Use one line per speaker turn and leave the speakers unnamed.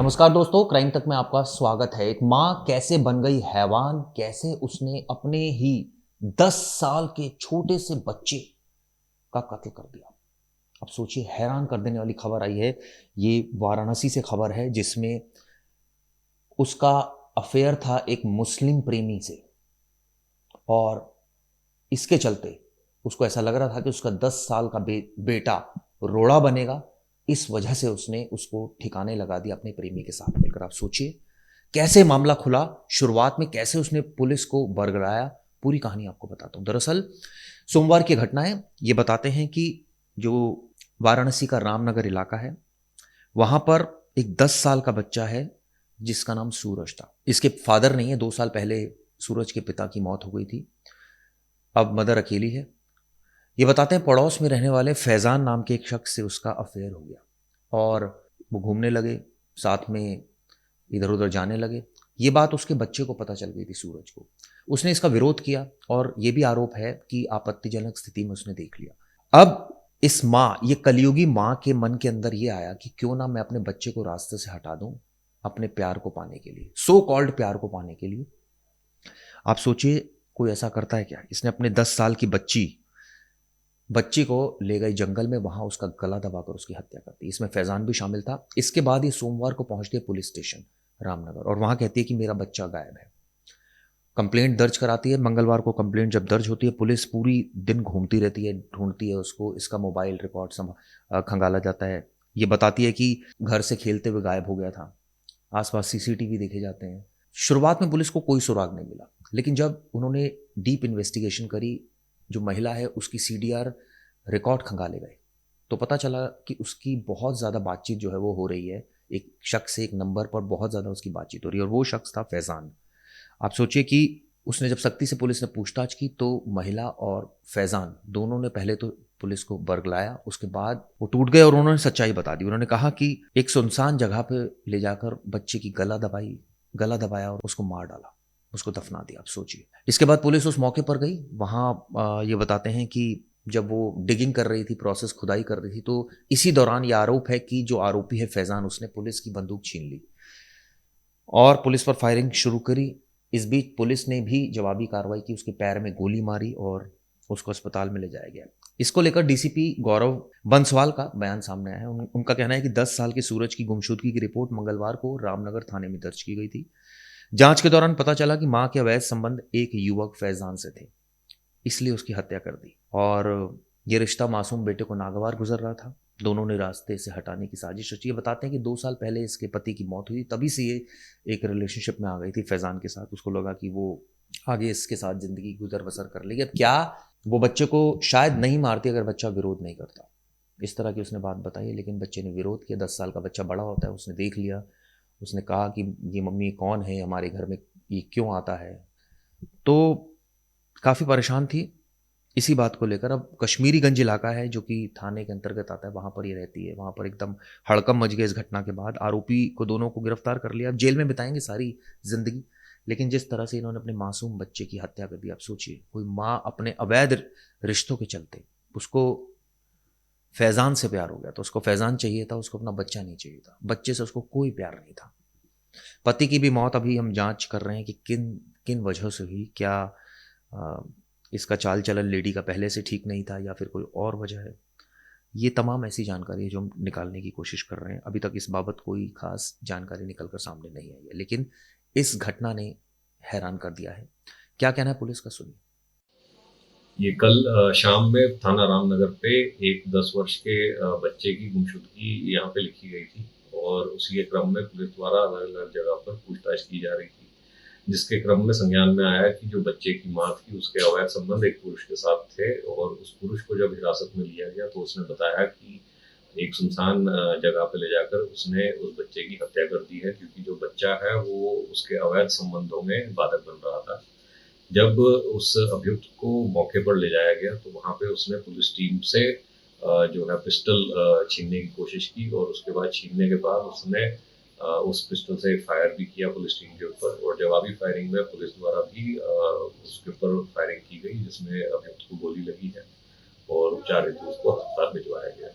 नमस्कार दोस्तों, क्राइम तक में आपका स्वागत है। एक माँ कैसे बन गई हैवान, कैसे उसने अपने ही 10 साल के छोटे से बच्चे का कत्ल कर दिया। अब सोचिए, हैरान कर देने वाली खबर आई है। ये वाराणसी से खबर है जिसमें उसका अफेयर था एक मुस्लिम प्रेमी से, और इसके चलते उसको ऐसा लग रहा था कि उसका 10 साल का बेटा रोड़ा बनेगा। इस वजह से उसने उसको ठिकाने लगा दिया अपने प्रेमी के साथ मिलकर। आप सोचिए कैसे मामला खुला, शुरुआत में कैसे उसने पुलिस को बरगलाया। पूरी कहानी आपको बताता हूं। दरअसल सोमवार की घटना है। ये बताते हैं कि जो वाराणसी का रामनगर इलाका है, वहां पर एक 10 साल का बच्चा है जिसका नाम सूरज था। इसके फादर नहीं है, 2 साल पहले सूरज के पिता की मौत हो गई थी। अब मदर अकेली है। ये बताते हैं पड़ोस में रहने वाले फैज़ान नाम के एक शख्स से उसका अफेयर हो गया और वो घूमने लगे, साथ में इधर उधर जाने लगे। ये बात उसके बच्चे को पता चल गई थी, सूरज को। उसने इसका विरोध किया और ये भी आरोप है कि आपत्तिजनक स्थिति में उसने देख लिया। अब इस माँ, ये कलयुगी माँ के मन के अंदर ये आया कि क्यों ना मैं अपने बच्चे को रास्ते से हटा दूं अपने प्यार को पाने के लिए, सो कॉल्ड प्यार को पाने के लिए। आप सोचिए कोई ऐसा करता है क्या। इसने अपने 10 साल की बच्ची को ले गई जंगल में, वहां उसका गला दबाकर उसकी हत्या कर दी। इसमें फैजान भी शामिल था। इसके बाद ये सोमवार को पहुंचती है पुलिस स्टेशन रामनगर और वहां कहती है कि मेरा बच्चा गायब है। कंप्लेंट दर्ज कराती है। मंगलवार को कंप्लेंट जब दर्ज होती है, पुलिस पूरी दिन घूमती रहती है, ढूंढती है उसको। इसका मोबाइल रिकॉर्ड खंगाला जाता है। ये बताती है कि घर से खेलते हुए गायब हो गया था। आसपास सीसीटीवी देखे जाते हैं। शुरुआत में पुलिस को कोई सुराग नहीं मिला, लेकिन जब उन्होंने डीप इन्वेस्टिगेशन करी, जो महिला है उसकी सीडीआर रिकॉर्ड खंगाले गए, तो पता चला कि उसकी बहुत ज़्यादा बातचीत जो है वो हो रही है। एक शख्स से एक नंबर पर बहुत ज़्यादा उसकी बातचीत हो रही है, और वो शख्स था फैज़ान। आप सोचिए कि उसने जब सख्ती से पुलिस ने पूछताछ की तो महिला और फैज़ान दोनों ने पहले तो पुलिस को बरगलाया, उसके बाद वो टूट गए और उन्होंने सच्चाई बता दी। उन्होंने कहा कि एक सुनसान जगह पे ले जाकर बच्चे की गला दबाया और उसको मार डाला, उसको दफना दिया। आप सोचिए। इसके बाद पुलिस उस मौके पर गई। वहाँ ये बताते हैं कि जब वो डिगिंग कर रही थी, प्रोसेस खुदाई कर रही थी, तो इसी दौरान ये आरोप है कि जो आरोपी है फैज़ान, उसने पुलिस की बंदूक छीन ली और पुलिस पर फायरिंग शुरू करी। इस बीच पुलिस ने भी जवाबी कार्रवाई की, उसके पैर में गोली मारी और उसको अस्पताल में ले जाया गया। इसको लेकर डीसीपी गौरव बंसवाल का बयान सामने आया है। उनका कहना है कि 10 साल के सूरज की गुमशुदगी की रिपोर्ट मंगलवार को रामनगर थाने में दर्ज की गई थी। जांच के दौरान पता चला कि मां के अवैध संबंध एक युवक फैजान से थे, इसलिए उसकी हत्या कर दी। और ये रिश्ता मासूम बेटे को नागवार गुजर रहा था। दोनों ने रास्ते से हटाने की साजिश रची। ये बताते हैं कि 2 साल पहले इसके पति की मौत हुई, तभी से ये एक रिलेशनशिप में आ गई थी फैजान के साथ। उसको लगा कि वो आगे इसके साथ जिंदगी गुजर बसर कर लेगी। अब क्या वो बच्चे को शायद नहीं मारती अगर बच्चा विरोध नहीं करता, इस तरह की उसने बात बताई। लेकिन बच्चे ने विरोध किया। 10 साल का बच्चा बड़ा होता है, उसने देख लिया। उसने कहा कि ये मम्मी कौन है, हमारे घर में ये क्यों आता है। तो काफ़ी परेशान थी इसी बात को लेकर। अब कश्मीरीगंज इलाका है जो कि थाने के अंतर्गत आता है, वहाँ पर ये रहती है। वहाँ पर एकदम हड़कम मच गया इस घटना के बाद। आरोपी को दोनों को गिरफ्तार कर लिया। अब जेल में बिताएंगे सारी जिंदगी। लेकिन जिस तरह से इन्होंने अपने मासूम बच्चे की हत्या कर दी, आप सोचिए, कोई माँ अपने अवैध रिश्तों के चलते, उसको फैजान से प्यार हो गया, तो उसको फैजान चाहिए था, उसको अपना बच्चा नहीं चाहिए था। बच्चे से उसको कोई प्यार नहीं था। पति की भी मौत अभी हम जांच कर रहे हैं कि किन किन वजहों से हुई। क्या अ, इसका चाल चलन लेडी का पहले से ठीक नहीं था या फिर कोई और वजह है। ये तमाम ऐसी जानकारी है जो हम निकालने की कोशिश कर रहे हैं। अभी तक इस बाबत कोई खास जानकारी निकल कर सामने नहीं आई है, लेकिन इस घटना ने हैरान कर दिया है। क्या कहना है पुलिस का, सुनिए।
ये कल शाम में थाना रामनगर पे एक 10 वर्ष के बच्चे की गुमशुदगी यहाँ पे लिखी गई थी, और उसी के क्रम में पुलिस द्वारा अलग अलग जगह पर पूछताछ की जा रही थी, जिसके क्रम में संज्ञान में आया कि जो बच्चे की मां थी उसके अवैध संबंध एक पुरुष के साथ थे। और उस पुरुष को जब हिरासत में लिया गया तो उसने बताया कि एक सुनसान जगह पे ले जाकर उसने उस बच्चे की हत्या कर दी है, क्योंकि जो बच्चा है वो उसके अवैध संबंधों में बाधक बन रहा था। जब उस अभियुक्त को मौके पर ले जाया गया तो वहाँ पे उसने पुलिस टीम से जो है पिस्टल छीनने की कोशिश की, और उसके बाद छीनने के बाद उसने उस पिस्टल से फायर भी किया पुलिस टीम के ऊपर। और जवाबी फायरिंग में पुलिस द्वारा भी उसके ऊपर फायरिंग की गई, जिसमें अभियुक्त को गोली लगी है और उपचार हेतु उसको अस्पताल भिजवाया गया।